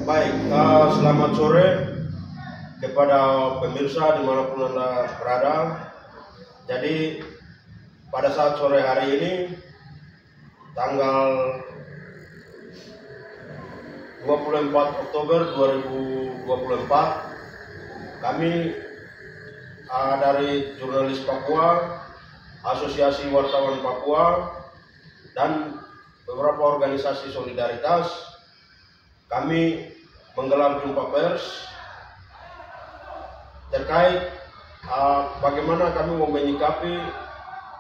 Baik, selamat sore kepada pemirsa dimanapun Anda berada. Jadi pada saat sore hari ini tanggal 24 Oktober 2024 kami dari Jurnalis Papua, Asosiasi Wartawan Papua, dan beberapa organisasi solidaritas, kami menggelar jumpa pers terkait bagaimana kami mau menyikapi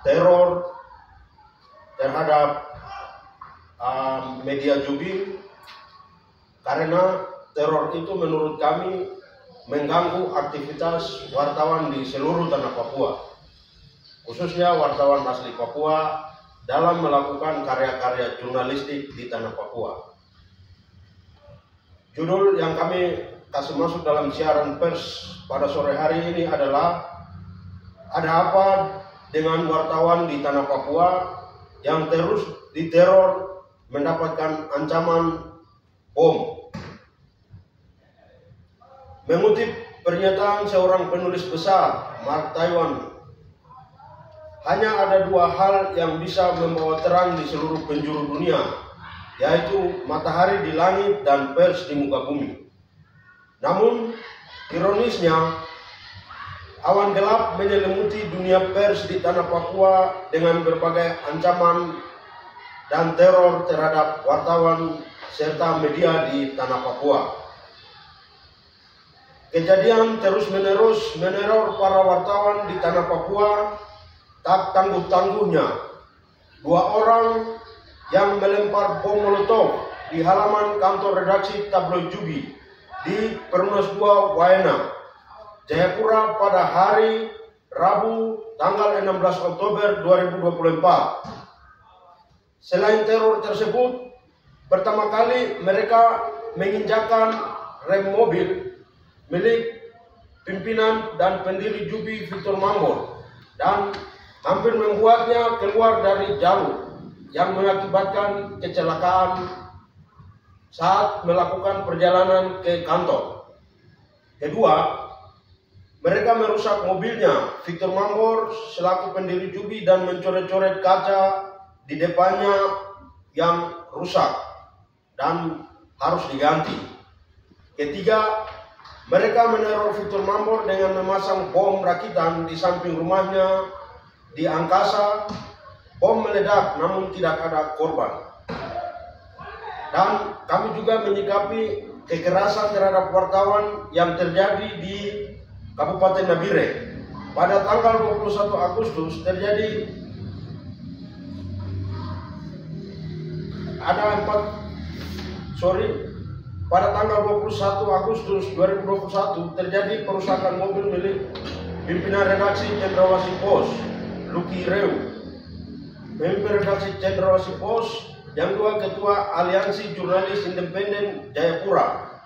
teror terhadap media Jubi, karena teror itu menurut kami mengganggu aktivitas wartawan di seluruh tanah Papua, khususnya wartawan asli Papua dalam melakukan karya-karya jurnalistik di tanah Papua. Judul yang kami kasih masuk dalam siaran pers pada sore hari ini adalah "Ada apa dengan wartawan di tanah Papua yang terus diteror mendapatkan ancaman bom?" Mengutip pernyataan seorang penulis besar, Mark Twain, hanya ada dua hal yang bisa membawa terang di seluruh penjuru dunia, yaitu matahari di langit dan pers di muka bumi. Namun, ironisnya, awan gelap menyelimuti dunia pers di tanah Papua dengan berbagai ancaman dan teror terhadap wartawan serta media di tanah Papua. Kejadian terus-menerus meneror para wartawan di tanah Papua. Tak tangguh-tangguhnya, dua orang yang melempar bom molotov di halaman kantor redaksi tabloid Jubi di Perumnas 2 Waena, Jayapura pada hari Rabu tanggal 16 Oktober 2024. Selain teror tersebut, pertama kali mereka menginjakkan rem mobil milik pimpinan dan pendiri Jubi Victor Mambor dan hampir membuatnya keluar dari jalur yang mengakibatkan kecelakaan saat melakukan perjalanan ke kantor. Kedua, mereka merusak mobilnya Victor Mambor selaku pendiri Jubi dan mencoret-coret kaca di depannya yang rusak dan harus diganti. Ketiga, mereka meneror Victor Mambor dengan memasang bom rakitan di samping rumahnya di Angkasa. Bom meledak namun tidak ada korban. Dan kami juga menyikapi kekerasan terhadap wartawan yang terjadi di Kabupaten Nabire. Pada tanggal 21 Agustus terjadi pada tanggal 21 Agustus 2021 terjadi perusakan mobil milik pimpinan redaksi Cendrawasih Pos, Luki Reu, pemimpin redaksi Cendrawasih Pos, yang dua ketua Aliansi Jurnalis Independen Jayapura.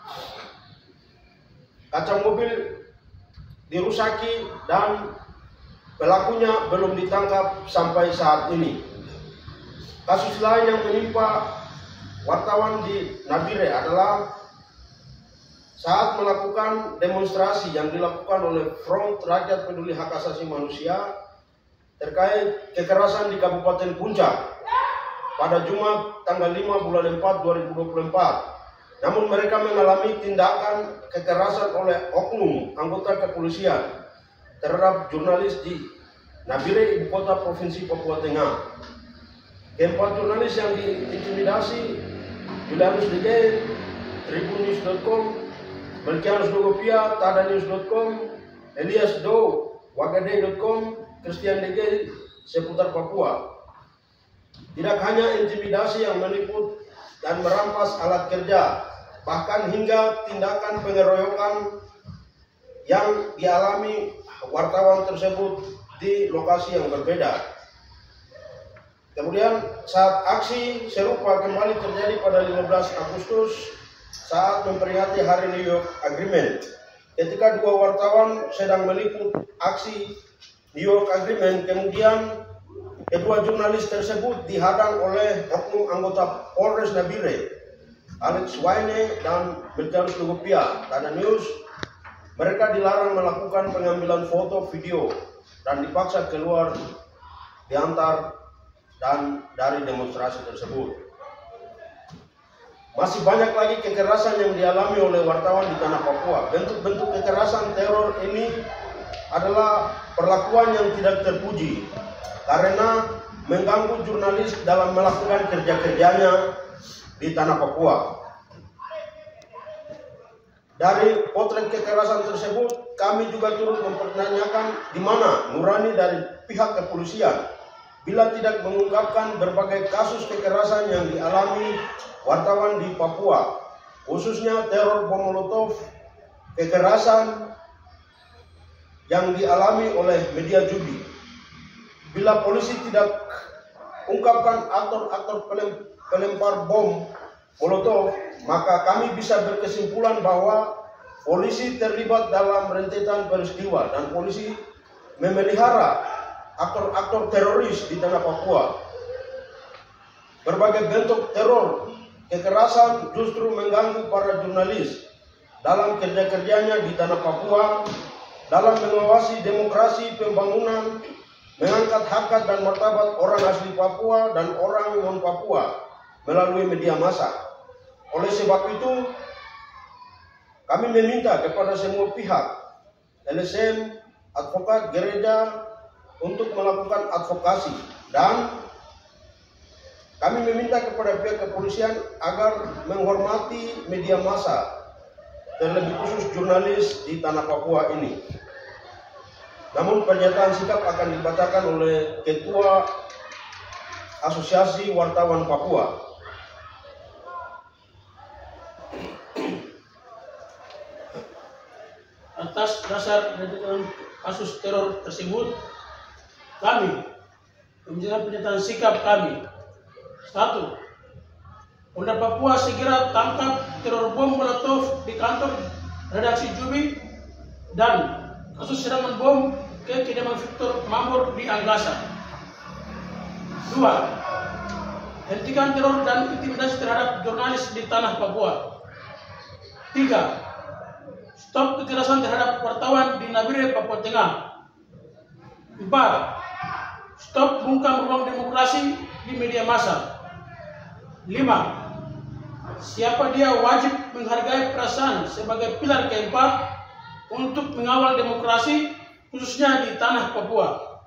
Kaca mobil dirusaki dan pelakunya belum ditangkap sampai saat ini. Kasus lain yang menimpa wartawan di Nabire adalah saat melakukan demonstrasi yang dilakukan oleh Front Rakyat Peduli Hak Asasi Manusia terkait kekerasan di Kabupaten Puncak pada Jumat tanggal 5 bulan 4 2024. Namun mereka mengalami tindakan kekerasan oleh oknum anggota kepolisian terhadap jurnalis di Nabire, ibu kota provinsi Papua Tengah. Keempat jurnalis yang diintimidasi, Julianus Dege, Tribunnews.com, Melkianus Dogopia, Tadanews.com, Elias Do, Wagade.com, Christian Dege seputar Papua. Tidak hanya intimidasi yang meliput dan merampas alat kerja, bahkan hingga tindakan pengeroyokan yang dialami wartawan tersebut di lokasi yang berbeda. Kemudian saat aksi serupa kembali terjadi pada 15 Agustus saat memperingati Hari New York Agreement, ketika dua wartawan sedang meliput aksi New York Agreement, kemudian kedua jurnalis tersebut dihadang oleh oknum anggota Polres Nabire Alex Waine, dan Berjanus Lugupia. Tanda News, mereka dilarang melakukan pengambilan foto, video, dan dipaksa keluar, diantar, dan dari demonstrasi tersebut. Masih banyak lagi kekerasan yang dialami oleh wartawan di tanah Papua. Bentuk-bentuk kekerasan teror ini adalah perlakuan yang tidak terpuji karena mengganggu jurnalis dalam melakukan kerja-kerjanya di tanah Papua. Dari potret kekerasan tersebut, kami juga turut mempertanyakan di mana nurani dari pihak kepolisian bila tidak mengungkapkan berbagai kasus kekerasan yang dialami wartawan di Papua, khususnya teror bom Molotov, kekerasan yang dialami oleh media judi. Bila polisi tidak ungkapkan aktor-aktor pelempar bom Molotov, maka kami bisa berkesimpulan bahwa polisi terlibat dalam rentetan peristiwa dan polisi memelihara aktor-aktor teroris di tanah Papua. Berbagai bentuk teror, kekerasan justru mengganggu para jurnalis dalam kerja-kerjanya di tanah Papua, dalam mengawasi demokrasi pembangunan, mengangkat harkat dan martabat orang asli Papua dan orang non-Papua melalui media massa. Oleh sebab itu, kami meminta kepada semua pihak, LSM, advokat, gereja, untuk melakukan advokasi, dan kami meminta kepada pihak kepolisian agar menghormati media massa, terlebih khusus jurnalis di tanah Papua ini. Namun pernyataan sikap akan dibacakan oleh Ketua Asosiasi Wartawan Papua. Atas dasar rentetan kasus teror tersebut, kami menjelaskan pernyataan sikap kami. 1. Polda Papua segera tangkap teror bom Molotov di kantor redaksi Jubi dan kasus serangan bom ke kediaman Victor Mambor di Anggasa. 2. Hentikan teror dan intimidasi terhadap jurnalis di tanah Papua. 3. Stop kekerasan terhadap wartawan di Nabire, Papua Tengah. 4. Stop bungkam ruang demokrasi di media massa. 5. Siapa dia wajib menghargai perasaan sebagai pilar keempat untuk mengawal demokrasi khususnya di tanah Papua.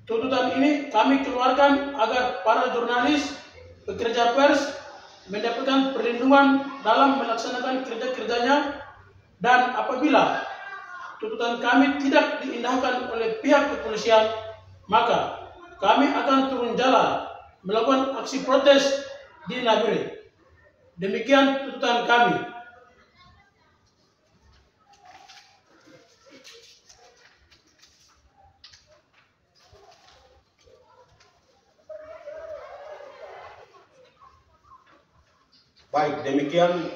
Tuntutan ini kami keluarkan agar para jurnalis, pekerja pers mendapatkan perlindungan dalam melaksanakan kerja-kerjanya, dan apabila tuntutan kami tidak diindahkan oleh pihak kepolisian, maka kami akan turun jalan melakukan aksi protes di Nabire. Demikian tuntutan kami. Baik, demikian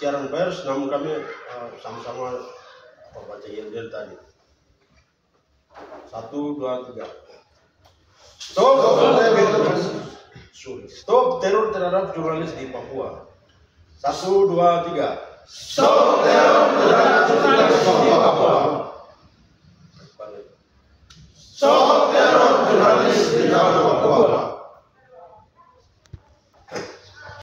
siaran pers, namun kami sama-sama baca yel tadi. 1, 2, 3. Stop teror terhadap jurnalis di Papua. 1, 2, 3. Stop teror terhadap jurnalis di Papua. Stop